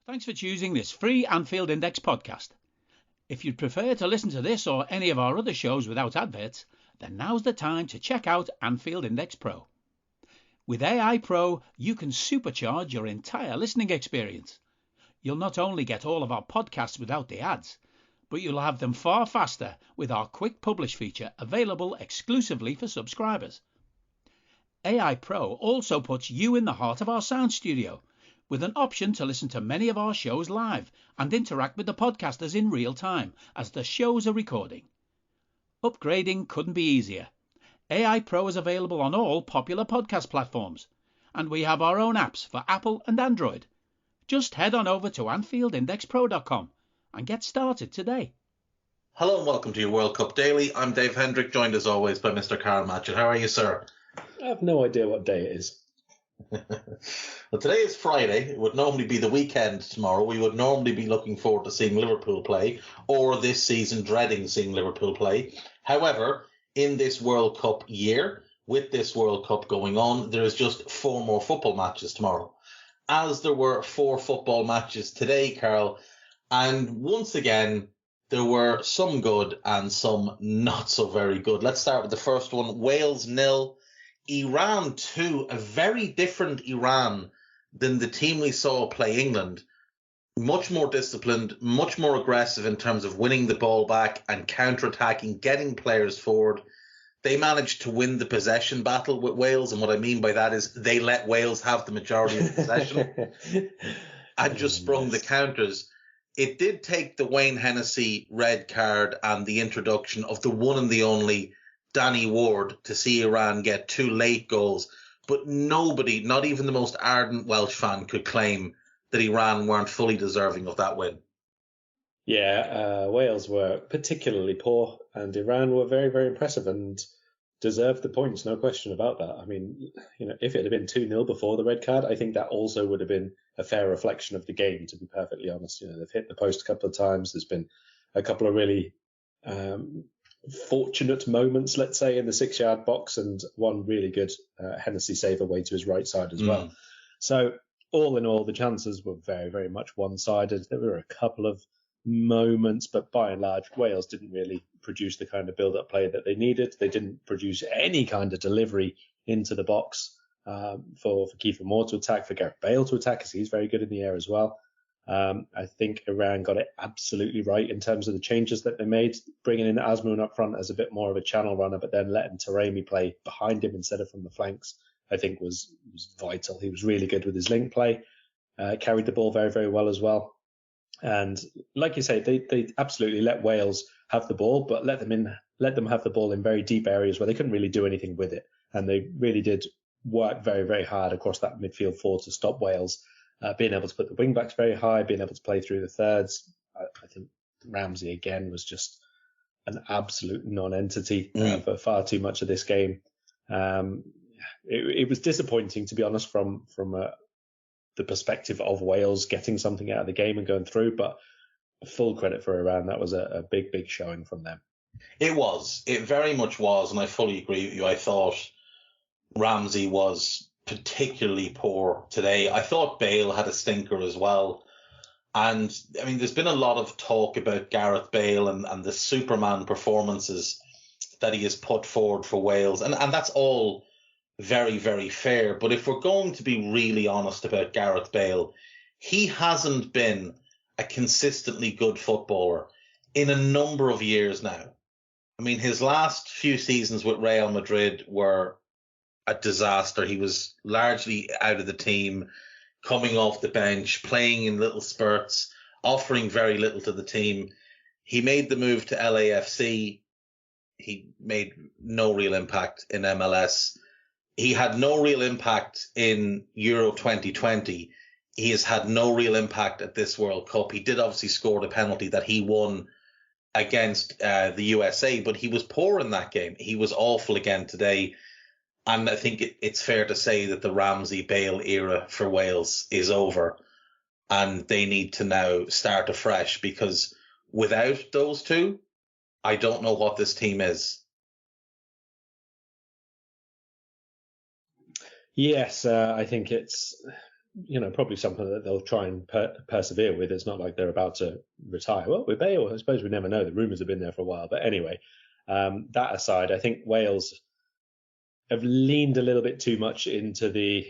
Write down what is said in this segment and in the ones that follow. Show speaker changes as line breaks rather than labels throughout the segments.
Thanks for choosing this free Anfield Index podcast. If you'd prefer to listen to this or any of our other shows without adverts, then now's the time to check out Anfield Index Pro. With AI Pro, you can supercharge your entire listening experience. You'll not only get all of our podcasts without the ads, but you'll have them far faster with our quick publish feature available exclusively for subscribers. AI Pro also puts you in the heart of our sound studio, with an option to listen to many of our shows live and interact with the podcasters in real time as the shows are recording. Upgrading couldn't be easier. AI Pro is available on all popular podcast platforms, and we have our own apps for Apple and Android. Just head on over to AnfieldIndexPro.com and get started today.
Hello and welcome to your World Cup Daily. I'm Dave Hendrick, joined as always by Mr. Karl. How are you, sir?
I have no idea what day it is.
Well, today is Friday. It would normally be the weekend tomorrow. We would normally be looking forward to seeing Liverpool play, or this season dreading seeing Liverpool play. However, in this World Cup year, with this World Cup going on, there is just 4 more football matches tomorrow. As there were 4 football matches today, Karl, and once again, there were some good and some not so very good. Let's start with the first one. Wales 0, Iran 2, a very different Iran than the team we saw play England. Much more disciplined, much more aggressive in terms of winning the ball back and counter-attacking, getting players forward. They managed to win the possession battle with Wales, and what I mean by that is they let Wales have the majority of the possession and just sprung the counters. It did take the Wayne Hennessy red card and the introduction of the one and the only Danny Ward to see Iran get 2 late goals, but nobody, not even the most ardent Welsh fan, could claim that Iran weren't fully deserving of that win.
Yeah, Wales were particularly poor, and Iran were very, very impressive and deserved the points, no question about that. I mean, if it had been 2-0 before the red card, I think that also would have been a fair reflection of the game, to be perfectly honest. They've hit the post a couple of times. There's been a couple of really fortunate moments, let's say, in the 6-yard box, and one really good Hennessy save away to his right side as well. So all in all, the chances were very, very much one-sided. There were a couple of moments, but by and large, Wales didn't really produce the kind of build-up play that they needed. They didn't produce any kind of delivery into the box for Kiefer Moore to attack, for Gareth Bale to attack, because he's very good in the air as well. I think Iran got it absolutely right in terms of the changes that they made, bringing in Azmoun up front as a bit more of a channel runner, but then letting Taremi play behind him instead of from the flanks, I think was vital. He was really good with his link play, carried the ball very, very well as well. And like you say, they absolutely let Wales have the ball, but let them have the ball in very deep areas where they couldn't really do anything with it. And they really did work very, very hard across that midfield 4 to stop Wales. Being able to put the wing backs very high, being able to play through the thirds. I think Ramsey again was just an absolute non-entity for far too much of this game. It was disappointing, to be honest, from the perspective of Wales getting something out of the game and going through, but full credit for Iran. That was a big, big showing from them.
It was. It very much was, and I fully agree with you. I thought Ramsey was particularly poor today. I thought Bale had a stinker as well. And, I mean, there's been a lot of talk about Gareth Bale and the Superman performances that he has put forward for Wales. And that's all very, very fair. But if we're going to be really honest about Gareth Bale, he hasn't been a consistently good footballer in a number of years now. I mean, his last few seasons with Real Madrid were a disaster. He was largely out of the team, coming off the bench, playing in little spurts, offering very little to the team. He made the move to LAFC. He made no real impact in MLS. He had no real impact in Euro 2020. He has had no real impact at this World Cup. He did obviously score the penalty that he won against the USA, but he was poor in that game. He was awful again today. And I think it's fair to say that the Ramsey-Bale era for Wales is over, and they need to now start afresh, because without those two, I don't know what this team is.
Yes, I think it's probably something that they'll try and persevere with. It's not like they're about to retire. Well, with Bale, I suppose we never know. The rumours have been there for a while. But anyway, that aside, I think Wales have leaned a little bit too much into the,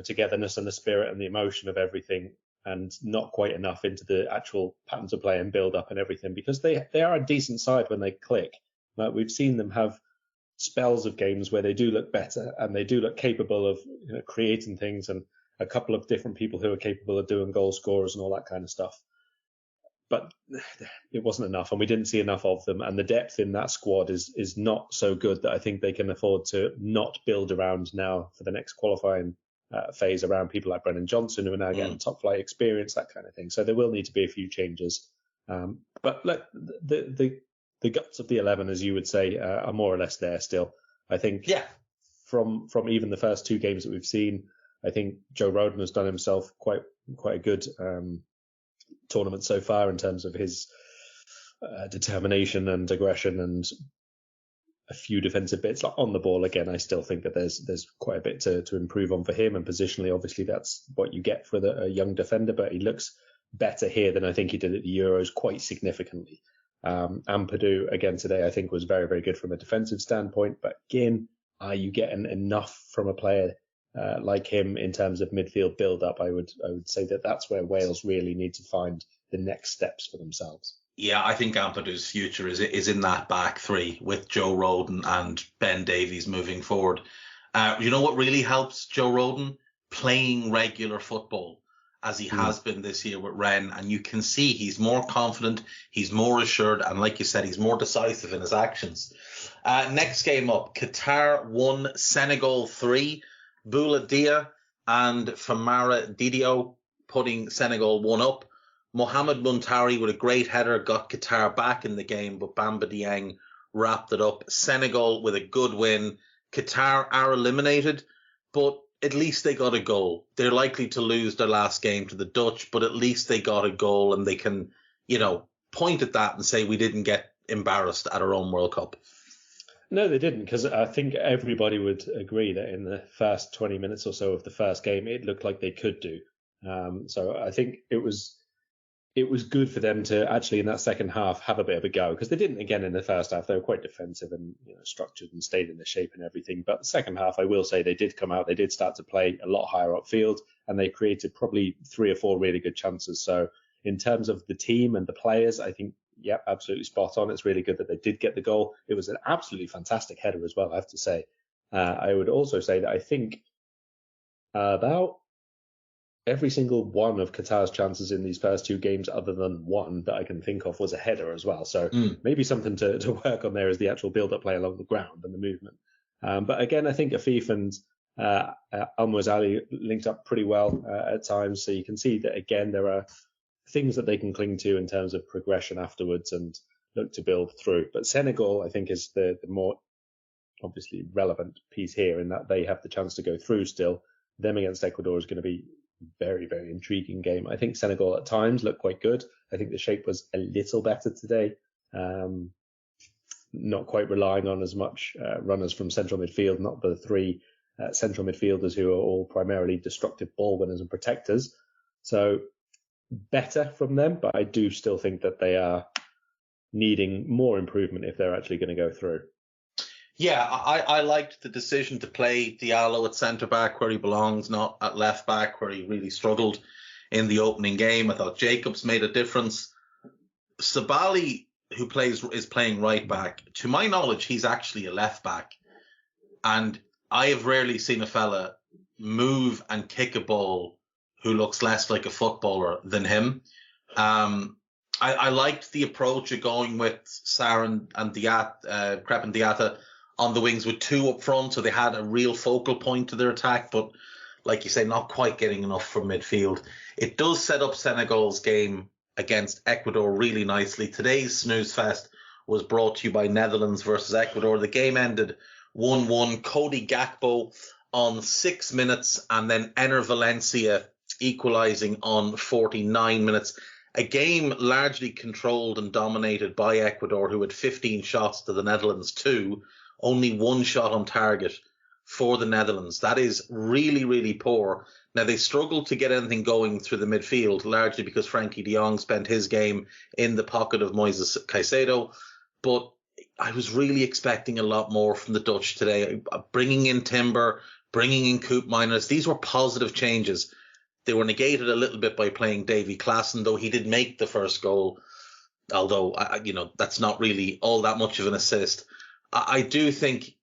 togetherness and the spirit and the emotion of everything, and not quite enough into the actual patterns of play and build up and everything, because they are a decent side when they click. But we've seen them have spells of games where they do look better and they do look capable of creating things, and a couple of different people who are capable of doing goal scorers and all that kind of stuff. But it wasn't enough, and we didn't see enough of them. And the depth in that squad is not so good that I think they can afford to not build around now for the next qualifying phase around people like Brennan Johnson, who are now getting top flight experience, that kind of thing. So there will need to be a few changes. But look, the guts of the 11, as you would say, are more or less there still. I think from even the first two games that we've seen, I think Joe Rodon has done himself quite a good tournament so far in terms of his determination and aggression and a few defensive bits. Like on the ball, again, I still think that there's quite a bit to improve on for him, and positionally, obviously, that's what you get for a young defender, but he looks better here than I think he did at the Euros quite significantly. Ampadu, again, today, I think was very, very good from a defensive standpoint, but again, are you getting enough from a player like him in terms of midfield build-up? I would say that that's where Wales really need to find the next steps for themselves.
Yeah, I think Ampadu's future is in that back three with Joe Rodon and Ben Davies moving forward. You know what really helps Joe Rodon? Playing regular football, as he has been this year with Rennes, and you can see he's more confident, he's more assured, and like you said, he's more decisive in his actions. Next game up, Qatar 1, Senegal 3. Boula Dia and Famara Didio putting Senegal 1 up. Mohamed Muntari with a great header got Qatar back in the game, but Bamba Dieng wrapped it up. Senegal with a good win. Qatar are eliminated, but at least they got a goal. They're likely to lose their last game to the Dutch, but at least they got a goal, and they can, point at that and say we didn't get embarrassed at our own World Cup.
No, they didn't, because I think everybody would agree that in the first 20 minutes or so of the first game, it looked like they could do. So I think it was good for them to actually in that second half have a bit of a go, because they didn't again in the first half. They were quite defensive and structured and stayed in the shape and everything. But the second half, I will say they did come out. They did start to play a lot higher upfield, and they created probably 3 or 4 really good chances. So in terms of the team and the players, I think, yeah, absolutely spot on. It's really good that they did get the goal. It was an absolutely fantastic header as well, I have to say. I would also say that I think about every single one of Qatar's chances in these first 2 games, other than one that I can think of, was a header as well. So maybe something to work on there is the actual build-up play along the ground and the movement. But again, I think Afif and Almoz Ali linked up pretty well at times. So you can see that, again, there are things that they can cling to in terms of progression afterwards and look to build through. But Senegal, I think, is the more obviously relevant piece here, in that they have the chance to go through still. Them against Ecuador is going to be a very, very intriguing game. I think Senegal at times looked quite good. I think the shape was a little better today. Not quite relying on as much runners from central midfield, not the 3 central midfielders who are all primarily destructive ball winners and protectors. So better from them, but I do still think that they are needing more improvement if they're actually going to go through.
Yeah, I liked the decision to play Diallo at centre-back where he belongs, not at left-back where he really struggled in the opening game. I thought Jacobs made a difference. Sabali, who is playing right-back, to my knowledge, he's actually a left-back. And I have rarely seen a fella move and kick a ball who looks less like a footballer than him. I liked the approach of going with Sarr and Crepin Diatta on the wings with 2 up front, so they had a real focal point to their attack, but like you say, not quite getting enough from midfield. It does set up Senegal's game against Ecuador really nicely. Today's snooze fest was brought to you by Netherlands versus Ecuador. The game ended 1-1. Cody Gakpo on 6 minutes, and then Ener Valencia equalising on 49 minutes. A game largely controlled and dominated by Ecuador, who had 15 shots to the Netherlands 2, only 1 shot on target for the Netherlands. That is really, really poor. Now, they struggled to get anything going through the midfield, largely because Frankie de Jong spent his game in the pocket of Moises Caicedo. But I was really expecting a lot more from the Dutch today. Bringing in Timber, bringing in Koop Miners, these were positive changes. They were negated a little bit by playing Davy Klaassen, though he did make the first goal, although, that's not really all that much of an assist. I do think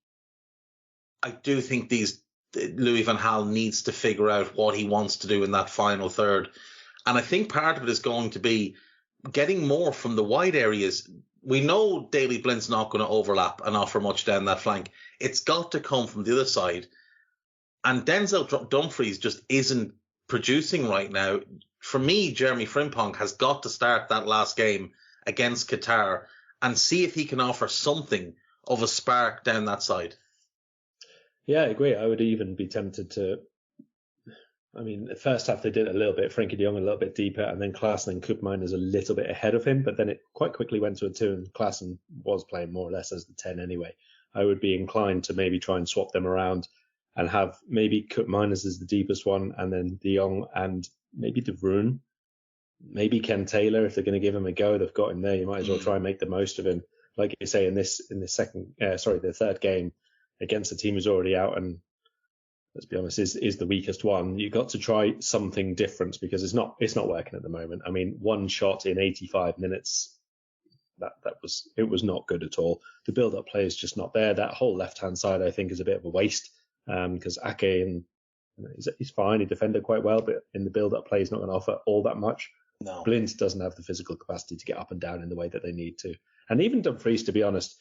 Louis van Gaal needs to figure out what he wants to do in that final third. And I think part of it is going to be getting more from the wide areas. We know Daley Blind's not going to overlap and offer much down that flank. It's got to come from the other side. And Denzel Dumfries just isn't producing right now. For me, Jeremy Frimpong has got to start that last game against Qatar and see if he can offer something of a spark down that side.
Yeah, I agree. I would even be tempted to. I mean, the first half they did a little bit, Frankie de Jong a little bit deeper, and then Klaassen and Koop Miners a little bit ahead of him, but then it quite quickly went to a 2, and Klaassen was playing more or less as the 10 anyway. I would be inclined to maybe try and swap them around and have maybe Koop Miners as the deepest one, and then de Jong and maybe De Vrij, maybe Ken Taylor if they're going to give him a go. They've got him there. You might as well try and make the most of him. Like you say, the third game against a team who's already out and, let's be honest, is the weakest one. You've got to try something different because it's not working at the moment. I mean, one shot in 85 minutes, it was not good at all. The build-up play is just not there. That whole left-hand side, I think, is a bit of a waste because Ake he's fine. He defended quite well, but in the build-up play, he's not going to offer all that much.
No.
Blind doesn't have the physical capacity to get up and down in the way that they need to. And even Dumfries, to be honest,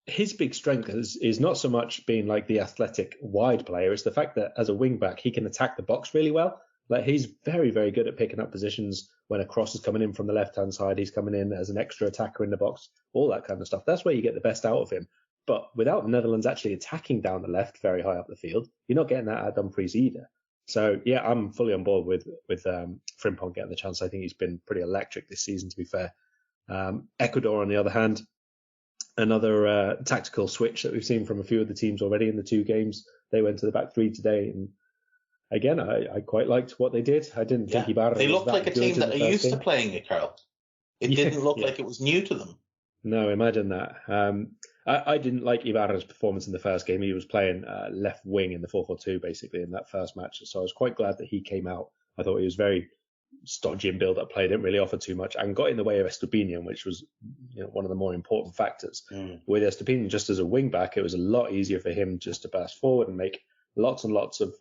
his big strength is not so much being like the athletic wide player. It's the fact that as a wing back, he can attack the box really well. Like he's very, very good at picking up positions when a cross is coming in from the left-hand side. He's coming in as an extra attacker in the box, all that kind of stuff. That's where you get the best out of him. But without the Netherlands actually attacking down the left very high up the field, you're not getting that out of Dumfries either. So, yeah, I'm fully on board with Frimpong getting the chance. I think he's been pretty electric this season, to be fair. Ecuador, on the other hand, another tactical switch that we've seen from a few of the teams already in the 2 games. They went to the back 3 today, and again, I quite liked what they did. I didn't think Ibarra
They looked
was
like a team that are used to playing it, Karl. It didn't look like it was new to them.
No, imagine that. I didn't like Ibarra's performance in the first game. He was playing left wing in the 4-4-2, basically, in that first match. So I was quite glad that he came out. I thought he was very stodgy in build-up play, didn't really offer too much, and got in the way of Estupiñán, which was one of the more important factors. With Estupiñán just as a wing-back, it was a lot easier for him just to pass forward and make lots and lots of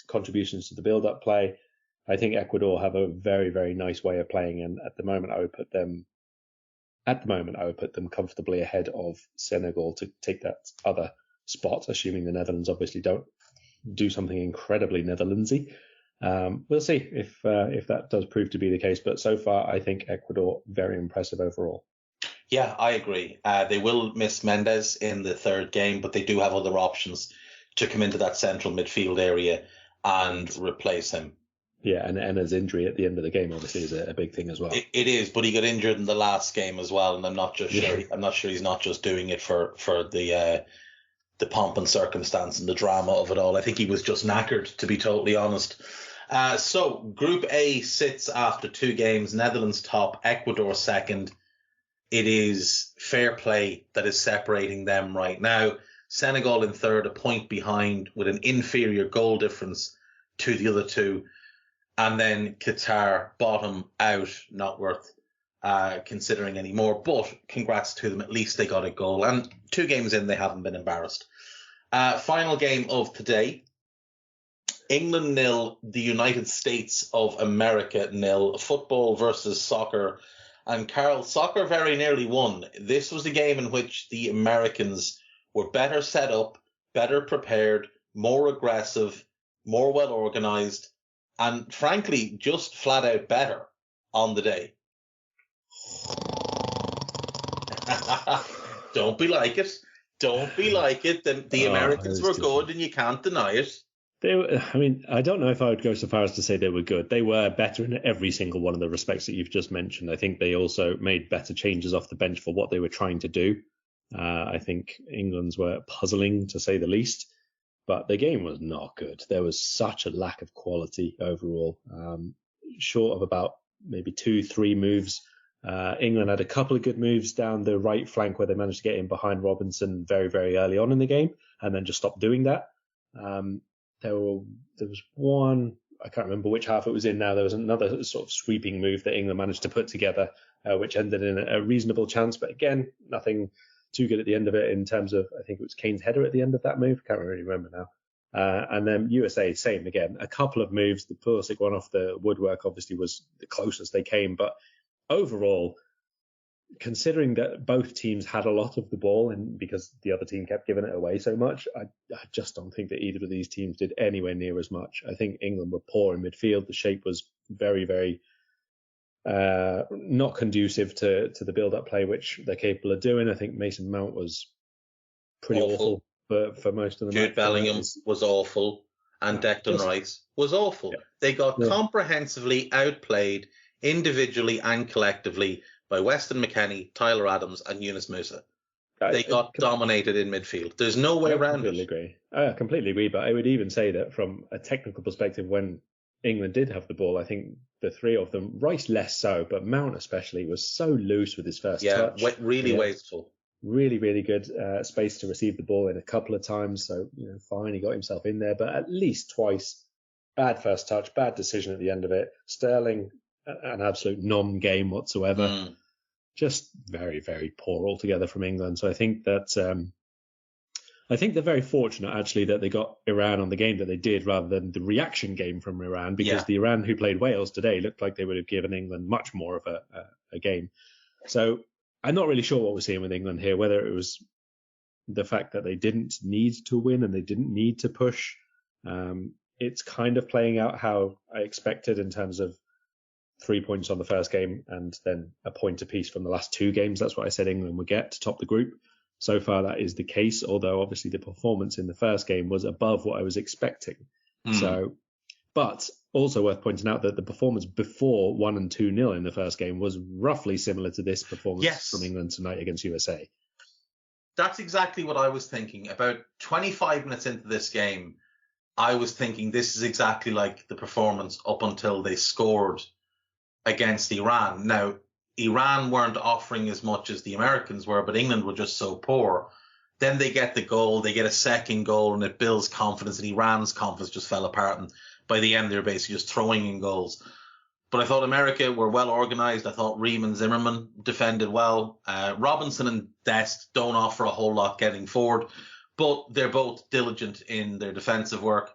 contributions to the build-up play. I think Ecuador have a very, very nice way of playing, and at the moment I would put them comfortably ahead of Senegal to take that other spot, assuming the Netherlands obviously don't do something incredibly Netherlandsy. We'll see if that does prove to be the case. But so far, I think Ecuador very impressive overall.
Yeah, I agree. They will miss Mendes in the third game, but they do have other options to come into that central midfield area and replace him.
Yeah, and Enna's injury at the end of the game obviously is a big thing as well.
It is, but he got injured in the last game as well, and I'm not sure he's not just doing it for the pomp and circumstance and the drama of it all. I think he was just knackered, to be totally honest. So Group A sits after 2 games. Netherlands top, Ecuador second. It is fair play that is separating them right now. Senegal in third, a point behind with an inferior goal difference to the other 2. And then Qatar bottom out, not worth considering anymore. But congrats to them. At least they got a goal. And 2 games in, they haven't been embarrassed. Final game of today. England 0, the United States of America 0. Football versus soccer. And Karl, soccer very nearly won. This was a game in which the Americans were better set up, better prepared, more aggressive, more well organised, and frankly, just flat out better on the day. Don't be like it. Don't be like it. The Americans were good and you can't deny it.
I don't know if I would go so far as to say they were good. They were better in every single one of the respects that you've just mentioned. I think they also made better changes off the bench for what they were trying to do. I think England's were puzzling, to say the least. but the game was not good. There was such a lack of quality overall. Short of about maybe 2-3 moves. England had a couple of good moves down the right flank where they managed to get in behind Robinson very, very early on in the game and then just stopped doing that. There was one, I can't remember which half it was in now. There was another sort of sweeping move that England managed to put together, which ended in a reasonable chance. But again, nothing too good at the end of it in terms of, I think it was Kane's header at the end of that move. Can't really remember now. And then USA, same again. A couple of moves. The Pulisic one off the woodwork obviously was the closest they came. But overall, considering that both teams had a lot of the ball and because the other team kept giving it away so much, I just don't think that either of these teams did anywhere near as much. I think England were poor in midfield. The shape was very, very not conducive to the build-up play, which they're capable of doing. I think Mason Mount was pretty awful for most of the match.
Jude Bellingham was awful, and Declan Rice was awful. Yeah. They got comprehensively outplayed individually and collectively by Weston McKennie, Tyler Adams, and Yunus Musa. They got dominated in midfield. There's no way around it.
I completely agree, but I would even say that from a technical perspective, when England did have the ball, I think the three of them, Rice less so, but Mount especially, was so loose with his first touch.
Really wasteful.
Really, really good space to receive the ball in a couple of times. So, fine, he got himself in there, but at least twice, bad first touch, bad decision at the end of it. Sterling, an absolute non-game whatsoever. Just very, very poor altogether from England. So I think that they're very fortunate actually that they got Iran on the game that they did rather than the reaction game from Iran, because the Iran who played Wales today looked like they would have given England much more of a game. So I'm not really sure what we're seeing with England here, whether it was the fact that they didn't need to win and they didn't need to push. It's kind of playing out how I expected in terms of 3 points on the first game and then a point apiece from the last two games. That's what I said England would get to top the group. So far, that is the case, although obviously the performance in the first game was above what I was expecting. But also worth pointing out that the performance before 1 and 2-0 in the first game was roughly similar to this performance from England tonight against USA.
That's exactly what I was thinking. About 25 minutes into this game, I was thinking this is exactly like the performance up until they scored against Iran. Now, Iran weren't offering as much as the Americans were, but England were just so poor. Then they get the goal, they get a second goal, and it builds confidence, and Iran's confidence just fell apart. And by the end, they were basically just throwing in goals. But I thought America were well organised. I thought Ream and Zimmerman defended well. Robinson and Dest don't offer a whole lot getting forward, but they're both diligent in their defensive work.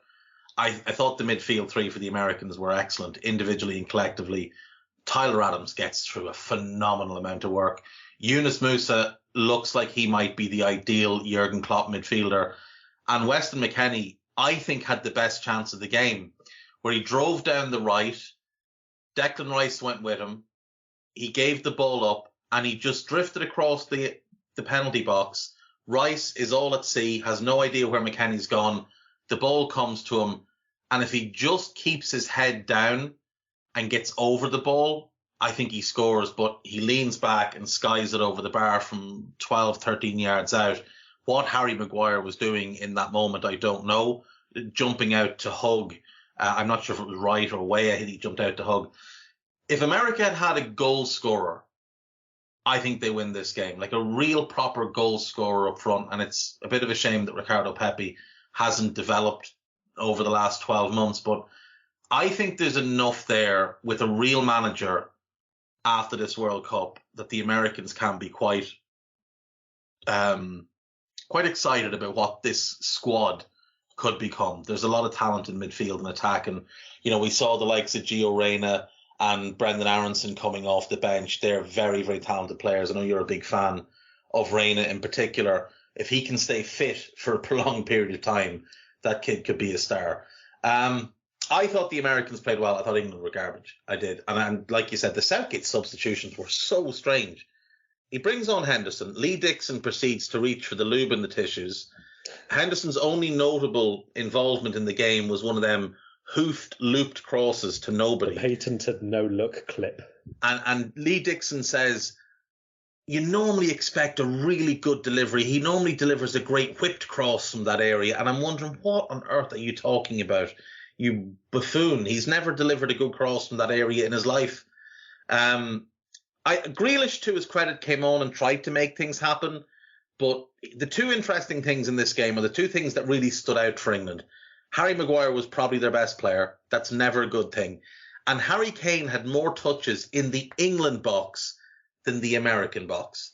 I thought the midfield three for the Americans were excellent, individually and collectively. Tyler Adams gets through a phenomenal amount of work. Yunus Musa looks like he might be the ideal Jurgen Klopp midfielder. And Weston McKennie, I think, had the best chance of the game, where he drove down the right. Declan Rice went with him. He gave the ball up and he just drifted across the penalty box. Rice is all at sea, has no idea where McKennie's gone. The ball comes to him. And if he just keeps his head down and gets over the ball, I think he scores, but he leans back and skies it over the bar from 12, 13 yards out. What Harry Maguire was doing in that moment, I don't know. Jumping out to hug. I'm not sure if it was right or way ahead he jumped out to hug. If America had had a goal scorer, I think they win this game. Like a real proper goal scorer up front. And it's a bit of a shame that Ricardo Pepi hasn't developed over the last 12 months, but I think there's enough there with a real manager after this World Cup that the Americans can be quite excited about what this squad could become. There's a lot of talent in midfield and attack, and we saw the likes of Gio Reyna and Brendan Aronson coming off the bench. They're very, very talented players. I know you're a big fan of Reyna in particular. If he can stay fit for a prolonged period of time, that kid could be a star. I thought the Americans played well. I thought England were garbage. I did. And like you said, the Southgate substitutions were so strange. He brings on Henderson. Lee Dixon proceeds to reach for the lube and the tissues. Henderson's only notable involvement in the game was one of them hoofed, looped crosses to nobody.
The patented no-look clip.
And Lee Dixon says, you normally expect a really good delivery. He normally delivers a great whipped cross from that area, and I'm wondering, what on earth are you talking about, you buffoon? He's never delivered a good cross from that area in his life. Grealish, to his credit, came on and tried to make things happen, but the two interesting things in this game are the two things that really stood out for England. Harry Maguire was probably their best player. That's never a good thing. And Harry Kane had more touches in the England box than the American box.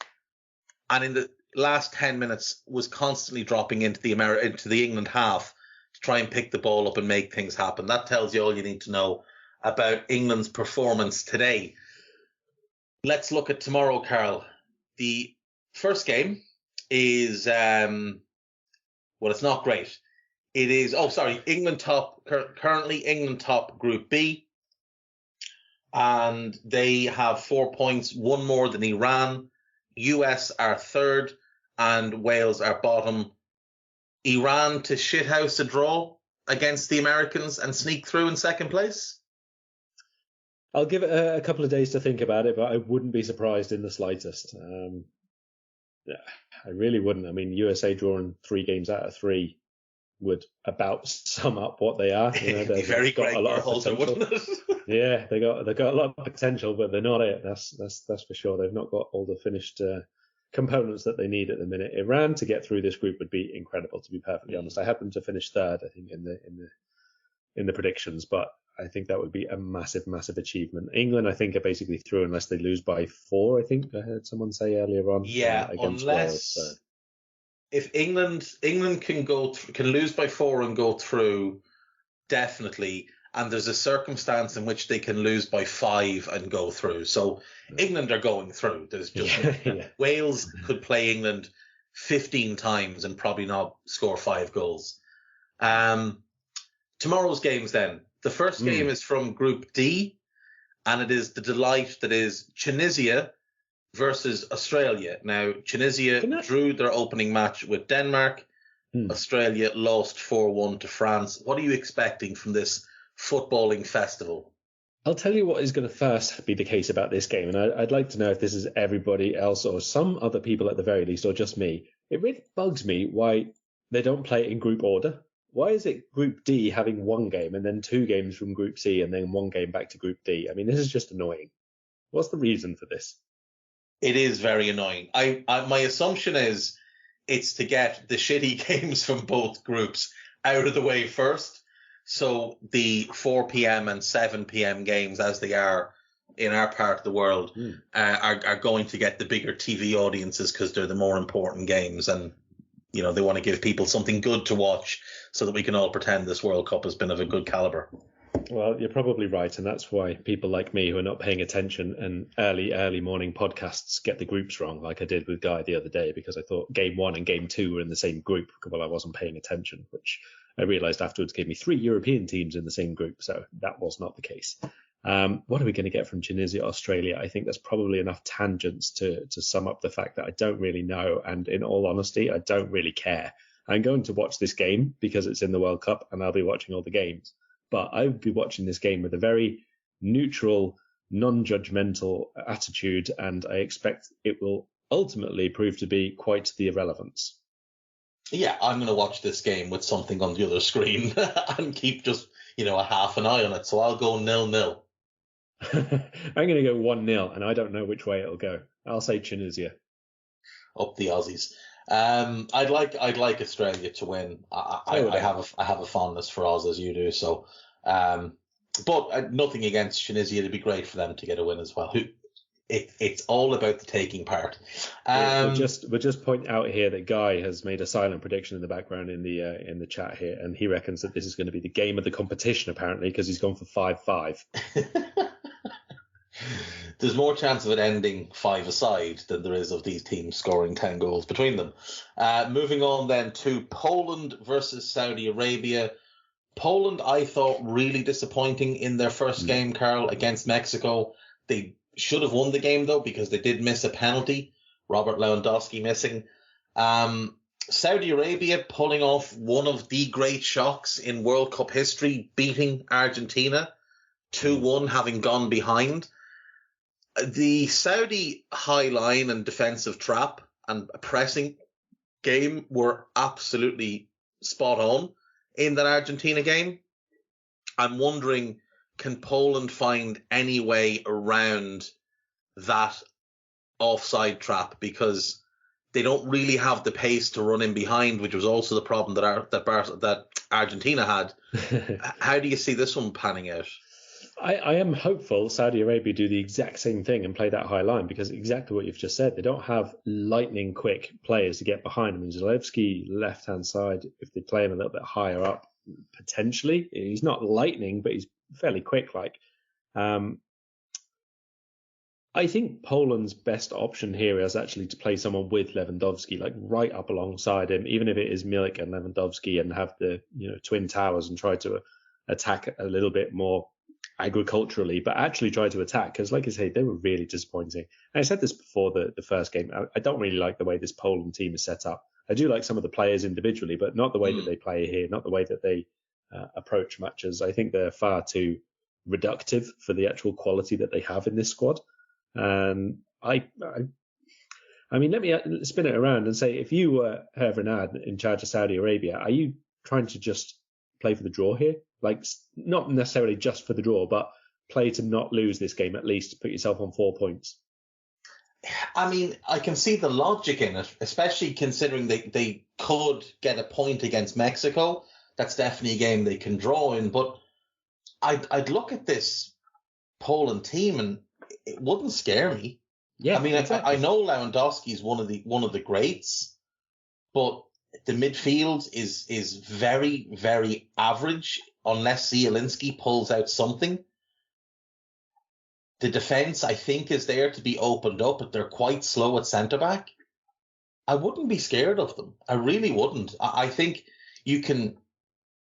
And in the last 10 minutes was constantly dropping into the England half to try and pick the ball up and make things happen. That tells you all you need to know about England's performance today. Let's look at tomorrow, Karl. The first game is, it's not great. It is, currently England top Group B. And they have 4 points, one more than Iran. US are third and Wales are bottom. Iran to shithouse a draw against the Americans and sneak through in second place?
I'll give it a couple of days to think about it, but I wouldn't be surprised in the slightest. I really wouldn't. I mean, USA drawing 3 games out of 3 would about sum up what they are. You know,
they've very got a lot of potential, wouldn't it?
Yeah, they got a lot of potential, but they're not it. That's for sure. They've not got all the finished components that they need at the minute. Iran to get through this group would be incredible, to be perfectly honest. I had them to finish third, I think, in the predictions, but I think that would be a massive, massive achievement. England, I think, are basically through unless they lose by 4. I think I heard someone say earlier on.
Yeah,
against
unless
Wales, so.
If England can lose by 4 and go through, definitely. And there's a circumstance in which they can lose by 5 and go through. So England are going through. There's just Wales could play England 15 times and probably not score 5 goals. Tomorrow's games then. The first game is from Group D, and it is the delight that is Tunisia versus Australia. Now, Tunisia drew their opening match with Denmark. Australia lost 4-1 to France. What are you expecting from this footballing festival?
I'll tell you what is going to first be the case about this game, and I'd like to know if this is everybody else or some other people at the very least, or just me. It really bugs me why they don't play it in group order. Why is it Group D having 1 game and then 2 games from Group C and then 1 game back to Group D? I mean, this is just annoying. What's the reason for this?
It is very annoying. My assumption is it's to get the shitty games from both groups out of the way first. So the 4 p.m. and 7 p.m. games, as they are in our part of the world, are going to get the bigger TV audiences because they're the more important games. And, you know, they want to give people something good to watch so that we can all pretend this World Cup has been of a good caliber.
Well, you're probably right, and that's why people like me who are not paying attention and early morning podcasts get the groups wrong, like I did with Guy the other day, because I thought Game 1 and Game 2 were in the same group while I wasn't paying attention, which I realised afterwards gave me 3 European teams in the same group, so that was not the case. What are we going to get from Tunisia, Australia? I think there's probably enough tangents to sum up the fact that I don't really know, and in all honesty, I don't really care. I'm going to watch this game because it's in the World Cup, and I'll be watching all the games. But I would be watching this game with a very neutral, non-judgmental attitude, and I expect it will ultimately prove to be quite the irrelevance.
Yeah, I'm going to watch this game with something on the other screen and keep just, a half an eye on it. So I'll go 0-0.
I'm going to go 1-0, and I don't know which way it'll go. I'll say Tunisia.
Up the Aussies. I'd like Australia to win. I have a fondness for Oz as you do. So, but nothing against Tunisia. It'd be great for them to get a win as well. It's all about the taking part.
We'll just point out here that Guy has made a silent prediction in the background in the chat here, and he reckons that this is going to be the game of the competition apparently because he's gone for 5-5.
There's more chance of it ending 5-aside than there is of these teams scoring 10 goals between them. Moving on then to Poland versus Saudi Arabia. Poland, I thought, really disappointing in their first game, Karl, against Mexico. They should have won the game, though, because they did miss a penalty. Robert Lewandowski missing. Saudi Arabia pulling off one of the great shocks in World Cup history, beating Argentina 2-1, having gone behind. The Saudi high line and defensive trap and pressing game were absolutely spot on in that Argentina game. I'm wondering, can Poland find any way around that offside trap, because they don't really have the pace to run in behind, which was also the problem that Argentina had. How do you see this one panning out?
I am hopeful Saudi Arabia do the exact same thing and play that high line, because exactly what you've just said, they don't have lightning quick players to get behind them. And Zalewski, left-hand side, if they play him a little bit higher up, potentially. He's not lightning, but he's fairly quick. I think Poland's best option here is actually to play someone with Lewandowski, like right up alongside him, even if it is Milik and Lewandowski, and have the twin towers and try to attack a little bit more agriculturally, but actually try to attack, because like I say, they were really disappointing. And I said this before the first game, I don't really like the way this Poland team is set up. I do like some of the players individually, but not the way that they play here, not the way that they approach matches. I think they're far too reductive for the actual quality that they have in this squad. And I mean, let me spin it around and say, if you were Hervé Renard in charge of Saudi Arabia, are you trying to just play for the draw here? Like, not necessarily just for the draw, but play to not lose this game, at least put yourself on 4 points.
I mean, I can see the logic in it, especially considering they could get a point against Mexico. That's definitely a game they can draw in. But I'd look at this Poland team and it wouldn't scare me.
Yeah,
I mean,
exactly.
I know Lewandowski is one of the greats, but the midfield is very, very average unless Zielinski pulls out something. The defence, I think, is there to be opened up, but they're quite slow at centre-back. I wouldn't be scared of them. I really wouldn't. I think you can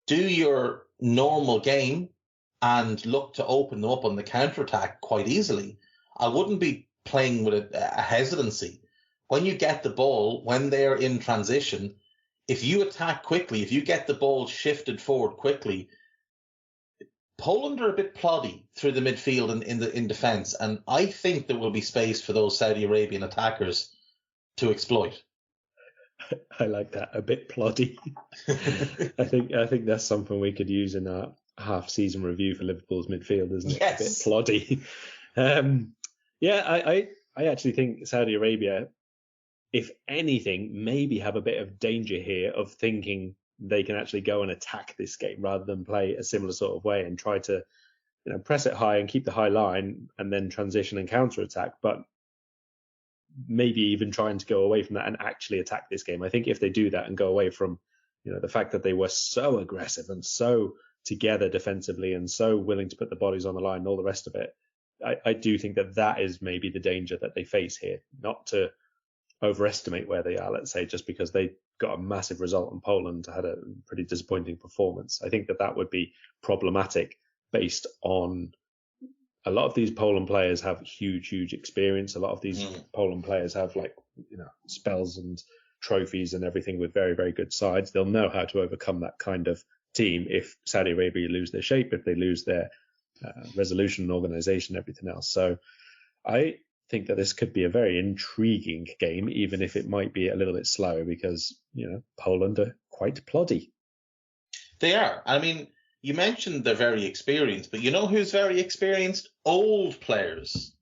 do your normal game and look to open them up on the counter-attack quite easily. I wouldn't be playing with a hesitancy. When you get the ball, when they're in transition, if you attack quickly, if you get the ball shifted forward quickly, Poland are a bit ploddy through the midfield and in defence, and I think there will be space for those Saudi Arabian attackers to exploit.
I like that, a bit ploddy. I think that's something we could use in our half-season review for Liverpool's midfield, isn't it?
Yes.
A bit ploddy. I actually think Saudi Arabia, if anything, maybe have a bit of danger here of thinking they can actually go and attack this game rather than play a similar sort of way and try to press it high and keep the high line and then transition and counter attack, but maybe even trying to go away from that and actually attack this game. I think if they do that and go away from the fact that they were so aggressive and so together defensively and so willing to put the bodies on the line and all the rest of it, I do think that is maybe the danger that they face here, not to overestimate where they are, let's say, just because they got a massive result and Poland had a pretty disappointing performance. I think that would be problematic based on a lot of these Poland players have huge experience. A lot of these Poland players have spells and trophies and everything with very, very good sides. They'll know how to overcome that kind of team if Saudi Arabia lose their shape, if they lose their resolution and organization, everything else. So I think that this could be a very intriguing game, even if it might be a little bit slow, because Poland are quite ploddy.
They are. I mean, you mentioned they're very experienced, but you know who's very experienced? Old players.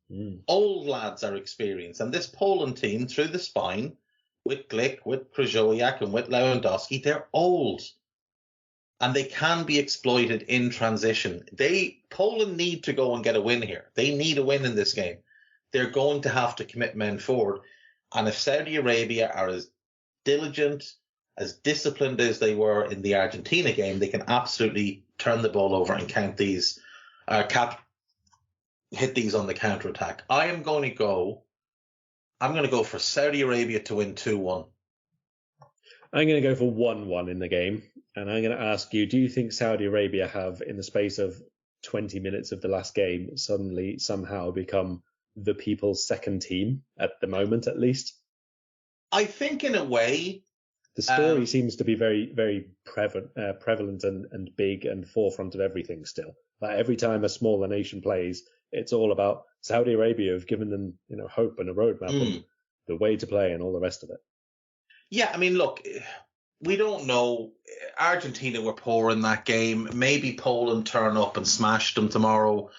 Old lads are experienced, and this Poland team, through the spine, with Glick, with Krychowiak, and with Lewandowski, they're old, and they can be exploited in transition. Poland need to go and get a win here. They need a win in this game. They're going to have to commit men forward. And if Saudi Arabia are as diligent, as disciplined as they were in the Argentina game, they can absolutely turn the ball over and count these, hit these on the counter-attack. I'm going to go for Saudi Arabia to win 2-1.
I'm going to go for 1-1 in the game. And I'm going to ask you, do you think Saudi Arabia have, in the space of 20 minutes of the last game, suddenly somehow become the people's second team at the moment, at least?
I think in a way.
The story seems to be very, very prevalent and big and forefront of everything still. Like every time a smaller nation plays, it's all about Saudi Arabia have given them, hope and a roadmap and the way to play and all the rest of it.
Yeah, I mean, look, we don't know. Argentina were poor in that game. Maybe Poland turn up and smash them tomorrow,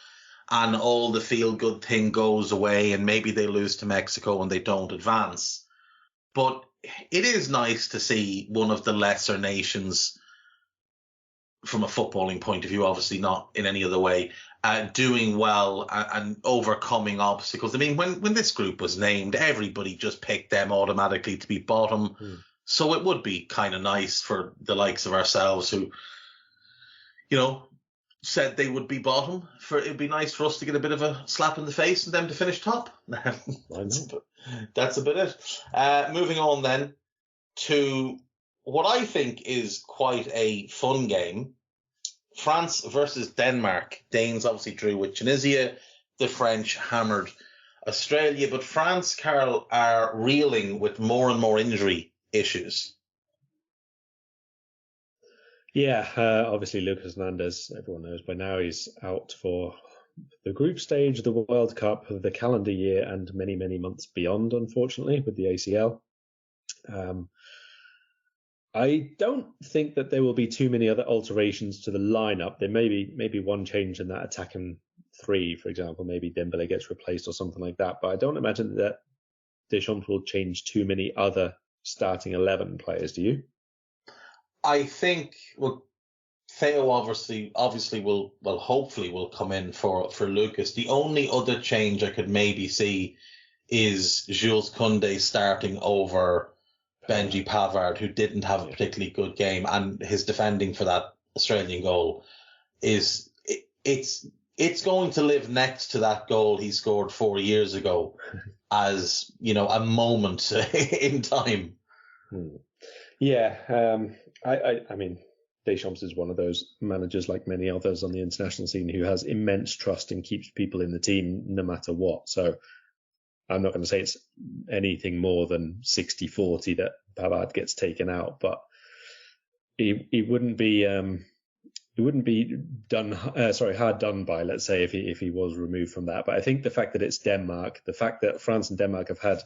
and all the feel-good thing goes away, and maybe they lose to Mexico and they don't advance. But it is nice to see one of the lesser nations, from a footballing point of view, obviously not in any other way, doing well and overcoming obstacles. I mean, when this group was named, everybody just picked them automatically to be bottom. So it would be kind of nice for the likes of ourselves who, said they would be bottom. It'd be nice for us to get a bit of a slap in the face and them to finish top. That's a bit it. Moving on then to what I think is quite a fun game. France versus Denmark. Danes obviously drew with Tunisia. The French hammered Australia. But France, Karl, are reeling with more and more injury issues.
Yeah, obviously Lucas Hernandez, everyone knows by now, he's out for the group stage, the World Cup, the calendar year, and many, many months beyond, unfortunately, with the ACL. I don't think that there will be too many other alterations to the lineup. There may be one change in that attacking three, for example. Maybe Dembele gets replaced or something like that. But I don't imagine that Deschamps will change too many other starting 11 players. Do you?
I think Theo obviously will hopefully will come in for Lucas. The only other change I could maybe see is Jules Koundé starting over Benji Pavard, who didn't have a particularly good game, and his defending for that Australian goal it's going to live next to that goal he scored 4 years ago as, a moment in time.
Yeah, I mean, Deschamps is one of those managers, like many others on the international scene, who has immense trust and keeps people in the team no matter what. So I'm not going to say it's anything more than 60-40 that Pavard gets taken out, but he wouldn't be hard done by, let's say, if he was removed from that. But I think the fact that it's Denmark, the fact that France and Denmark have had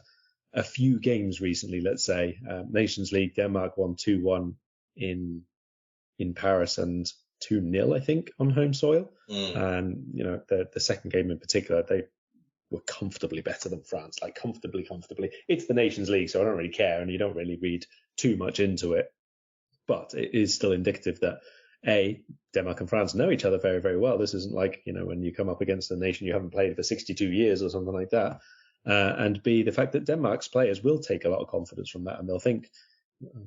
a few games recently, let's say, Nations League, Denmark won 2-1 in Paris and 2-0, I think, on home soil. And, the second game in particular, they were comfortably better than France, like comfortably. It's the Nations League, so I don't really care, and you don't really read too much into it. But it is still indicative that, A, Denmark and France know each other very, very well. This isn't like, when you come up against a nation you haven't played for 62 years or something like that. And B, the fact that Denmark's players will take a lot of confidence from that, and they'll think,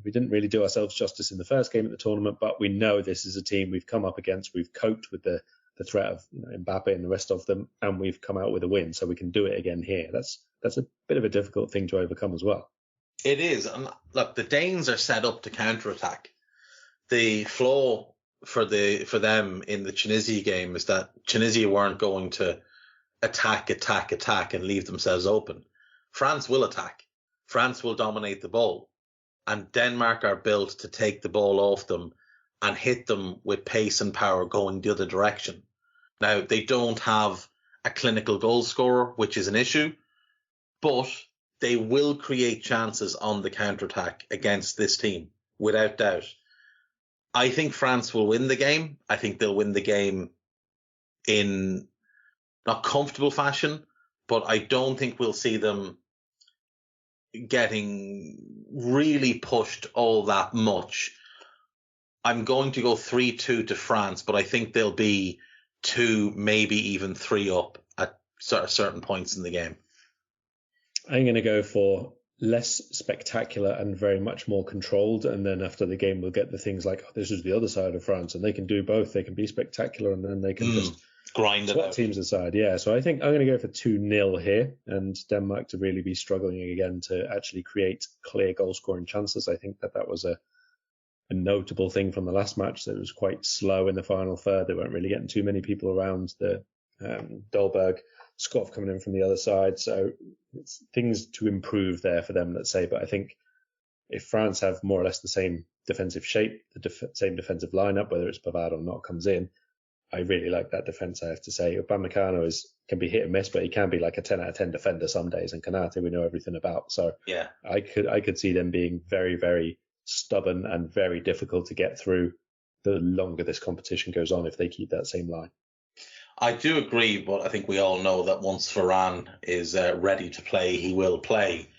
we didn't really do ourselves justice in the first game at the tournament, but we know this is a team we've come up against. We've coped with the threat of Mbappe and the rest of them, and we've come out with a win, so we can do it again here. That's a bit of a difficult thing to overcome as well.
It is. And look, the Danes are set up to counterattack. The flaw for them in the Tunisia game is that Tunisia weren't going to attack and leave themselves open. France will attack. France will dominate the ball. And Denmark are built to take the ball off them and hit them with pace and power going the other direction. Now, they don't have a clinical goal scorer, which is an issue, but they will create chances on the counterattack against this team, without doubt. I think France will win the game. I think they'll win the game in not comfortable fashion, but I don't think we'll see them getting really pushed all that much. I'm going to go 3-2 to France, but I think they'll be 2, maybe even 3 up at certain points in the game.
I'm going to go for less spectacular and very much more controlled. And then after the game, we'll get the things like, this is the other side of France, and they can do both. They can be spectacular, and then they can just
grind it out.
Teams aside. Yeah. So I think I'm going to go for 2-0 here, and Denmark to really be struggling again to actually create clear goal scoring chances. I think that was a notable thing from the last match, that it was quite slow in the final third. They weren't really getting too many people around. The Dolberg, Scott coming in from the other side. So it's things to improve there for them, let's say. But I think if France have more or less the same defensive shape, the same defensive lineup, whether it's Pavard or not comes in, I really like that defence, I have to say. Upamecano can be hit and miss, but he can be like a 10 out of 10 defender some days, and Konate we know everything about. So
Yeah,
I could see them being very, very stubborn and very difficult to get through the longer this competition goes on if they keep that same line.
I do agree, but I think we all know that once Varane is ready to play, he will play,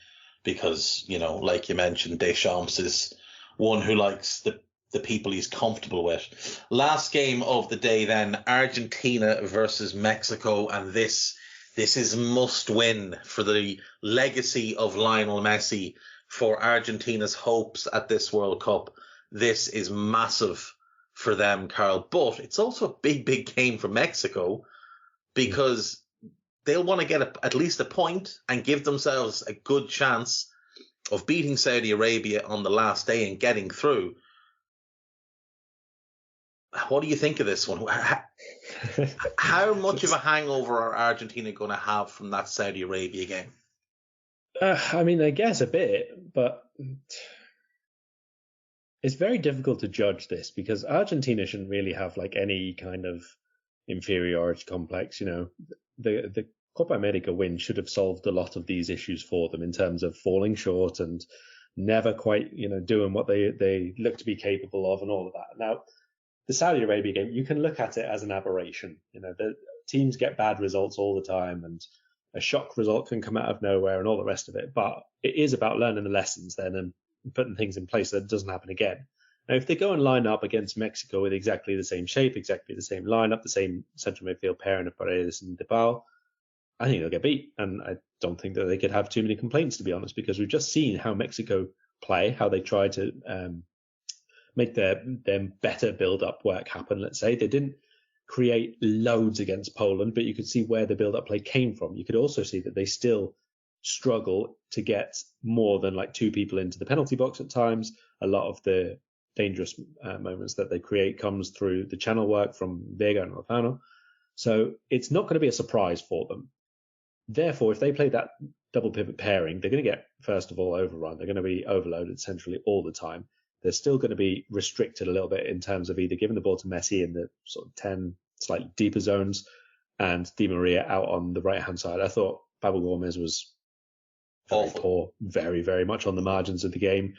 because, like you mentioned, Deschamps is one who likes the people he's comfortable with. Last game of the day then, Argentina versus Mexico, and this is must win for the legacy of Lionel Messi, for Argentina's hopes at this World Cup. This is massive for them, Karl, but it's also a big, big game for Mexico, because they'll want to get at least a point and give themselves a good chance of beating Saudi Arabia on the last day and getting through. What do you think of this one? How much of a hangover are Argentina going to have from that Saudi Arabia game?
I mean, I guess a bit, but it's very difficult to judge this, because Argentina shouldn't really have like any kind of inferiority complex. The Copa America win should have solved a lot of these issues for them in terms of falling short and never quite, doing what they look to be capable of and all of that. Now, the Saudi Arabia game, you can look at it as an aberration. The teams get bad results all the time, and a shock result can come out of nowhere and all the rest of it. But it is about learning the lessons then and putting things in place so that it doesn't happen again. Now, if they go and line up against Mexico with exactly the same shape, exactly the same lineup, the same central midfield pairing of Paredes and Dybala, I think they'll get beat. And I don't think that they could have too many complaints, to be honest, because we've just seen how Mexico play, how they try to make their better build-up work happen, let's say. They didn't create loads against Poland, but you could see where the build-up play came from. You could also see that they still struggle to get more than like two people into the penalty box at times. A lot of the dangerous moments that they create comes through the channel work from Vega and Lozano. So it's not going to be a surprise for them. Therefore, if they play that double pivot pairing, they're going to get, first of all, overrun. They're going to be overloaded centrally all the time. They're still going to be restricted a little bit in terms of either giving the ball to Messi in the sort of 10 slightly deeper zones and Di Maria out on the right-hand side. I thought Pablo Gomez was very poor, very, very much on the margins of the game.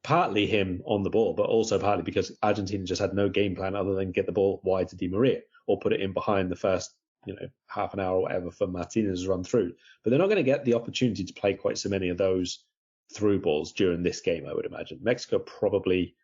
Partly him on the ball, but also partly because Argentina just had no game plan other than get the ball wide to Di Maria or put it in behind the first, half an hour or whatever for Martinez to run through. But they're not going to get the opportunity to play quite so many of those through balls during this game, I would imagine. Mexico probably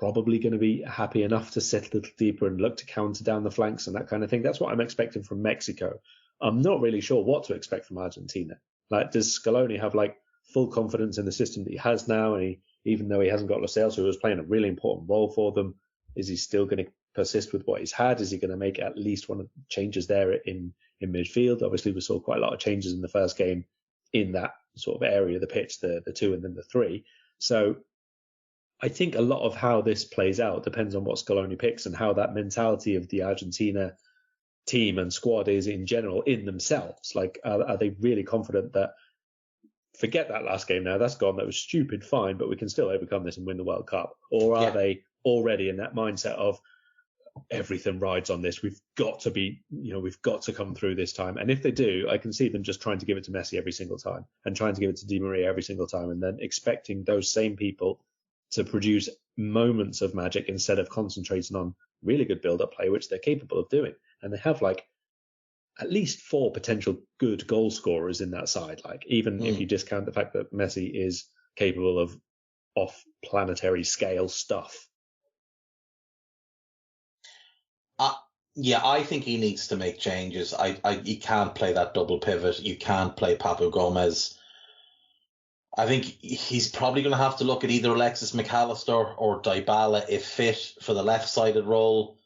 going to be happy enough to sit a little deeper and look to counter down the flanks and that kind of thing. That's what I'm expecting from Mexico. I'm not really sure what to expect from Argentina. Like, does Scaloni have like full confidence in the system that he has now? And even though he hasn't got Lo Celso, who was playing a really important role for them, is he still going to persist with what he's had? Is he going to make at least one of the changes there in midfield? Obviously, we saw quite a lot of changes in the first game in that sort of area of the pitch, the 2 and then the 3. So I think a lot of how this plays out depends on what Scaloni picks and how that mentality of the Argentina team and squad is in general in themselves. Like, are they really confident that, forget that last game now, that's gone, that was stupid, fine, but we can still overcome this and win the World Cup? Or are they already in that mindset of everything rides on this, we've got to come through this time? And if they do, I can see them just trying to give it to Messi every single time and trying to give it to Di Maria every single time, and then expecting those same people to produce moments of magic instead of concentrating on really good build-up play, which they're capable of doing. And they have like at least 4 potential good goal scorers in that side. Like, even if you discount the fact that Messi is capable of off-planetary scale stuff.
I think he needs to make changes. You can't play that double pivot. You can't play Pablo Gomez. I think he's probably going to have to look at either Alexis McAllister or Dybala if fit for the left-sided role.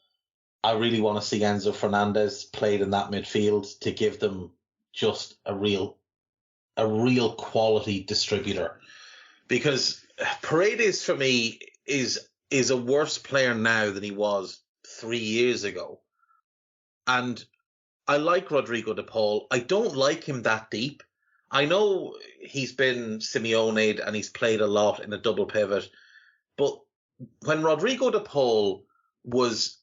I really want to see Enzo Fernandez played in that midfield to give them just a real quality distributor. Because Paredes, for me, is a worse player now than he was 3 years ago. And I like Rodrigo de Paul. I don't like him that deep. I know he's been Simeone'd and he's played a lot in a double pivot. But when Rodrigo de Paul was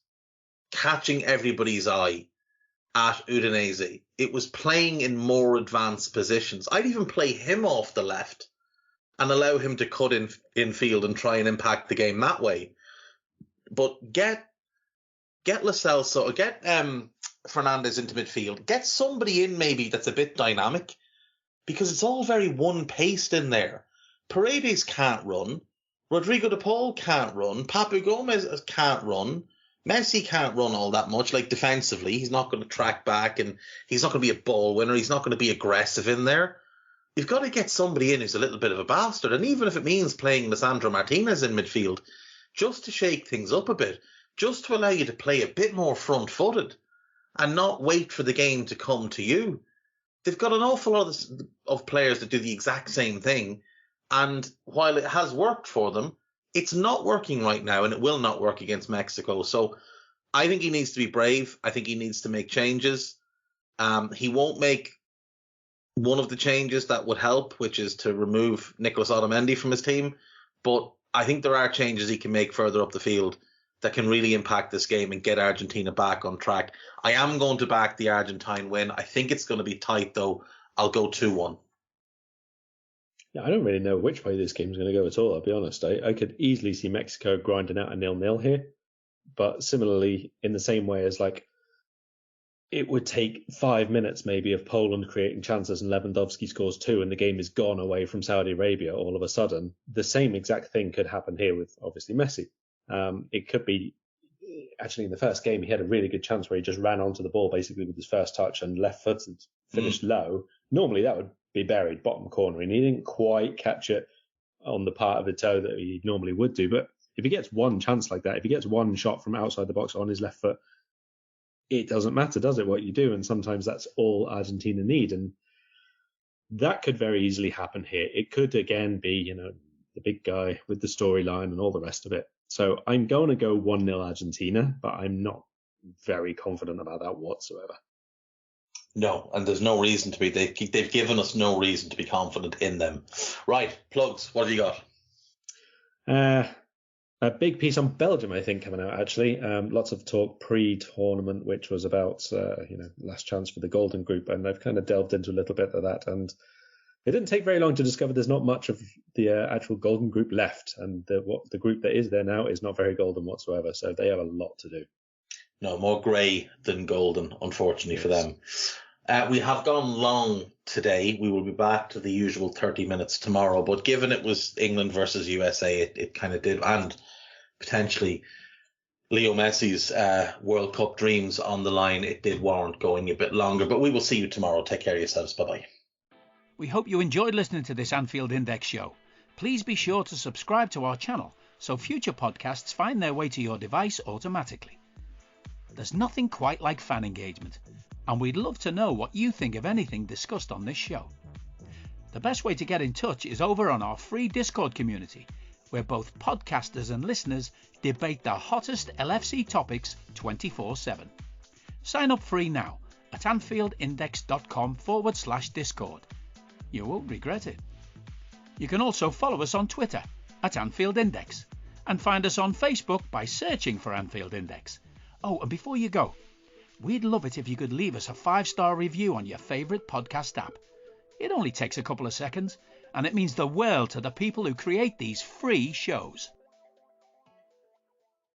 catching everybody's eye at Udinese. It was playing in more advanced positions. I'd even play him off the left and allow him to cut in field and try and impact the game that way. But get Lo Celso, get Fernandes into midfield. Get somebody in maybe that's a bit dynamic, because it's all very one-paced in there. Paredes can't run. Rodrigo de Paul can't run. Papu Gomez can't run. Messi can't run all that much, like defensively. He's not going to track back, and he's not going to be a ball winner. He's not going to be aggressive in there. You've got to get somebody in who's a little bit of a bastard. And even if it means playing Lisandro Martinez in midfield, just to shake things up a bit, just to allow you to play a bit more front-footed and not wait for the game to come to you. They've got an awful lot of players that do the exact same thing. And while it has worked for them, it's not working right now, and it will not work against Mexico. So I think he needs to be brave. I think he needs to make changes. He won't make one of the changes that would help, which is to remove Nicolas Otamendi from his team. But I think there are changes he can make further up the field that can really impact this game and get Argentina back on track. I am going to back the Argentine win. I think it's going to be tight, though. I'll go 2-1.
Yeah, I don't really know which way this game's going to go at all, I'll be honest. I could easily see Mexico grinding out a 0-0 here. But similarly, in the same way as like it would take 5 minutes maybe of Poland creating chances and Lewandowski scores 2 and the game is gone away from Saudi Arabia all of a sudden, the same exact thing could happen here with obviously Messi. It could be, actually in the first game, he had a really good chance where he just ran onto the ball basically with his first touch and left-footed, finished low. Normally that would be buried bottom corner, and he didn't quite catch it on the part of the toe that he normally would do. But if he gets one chance like that, if he gets one shot from outside the box on his left foot, it doesn't matter, does it, what you do? And sometimes that's all Argentina need. And that could very easily happen here. It could, again, be, the big guy with the storyline and all the rest of it. So I'm going to go 1-0 Argentina, but I'm not very confident about that whatsoever.
No, and there's no reason to be. They've given us no reason to be confident in them. Right, plugs, what have you got?
A big piece on Belgium, I think, coming out, actually. Lots of talk pre-tournament, which was about, last chance for the Golden Group, and I've kind of delved into a little bit of that, and it didn't take very long to discover there's not much of the actual Golden Group left, and the group that is there now is not very golden whatsoever, so they have a lot to do.
No, more grey than golden, unfortunately, for them. We have gone long today. We will be back to the usual 30 minutes tomorrow, but given it was England versus USA, it kind of did, and potentially Leo Messi's World Cup dreams on the line, it did warrant going a bit longer, but we will see you tomorrow. Take care of yourselves. Bye-bye.
We hope you enjoyed listening to this Anfield Index show. Please be sure to subscribe to our channel so future podcasts find their way to your device automatically. There's nothing quite like fan engagement, and we'd love to know what you think of anything discussed on this show. The best way to get in touch is over on our free Discord community, where both podcasters and listeners debate the hottest LFC topics 24/7. Sign up free now at anfieldindex.com/Discord. You won't regret it. You can also follow us on Twitter at Anfield Index and find us on Facebook by searching for Anfield Index. Oh, and before you go, we'd love it if you could leave us a 5-star review on your favourite podcast app. It only takes a couple of seconds, and it means the world to the people who create these free shows.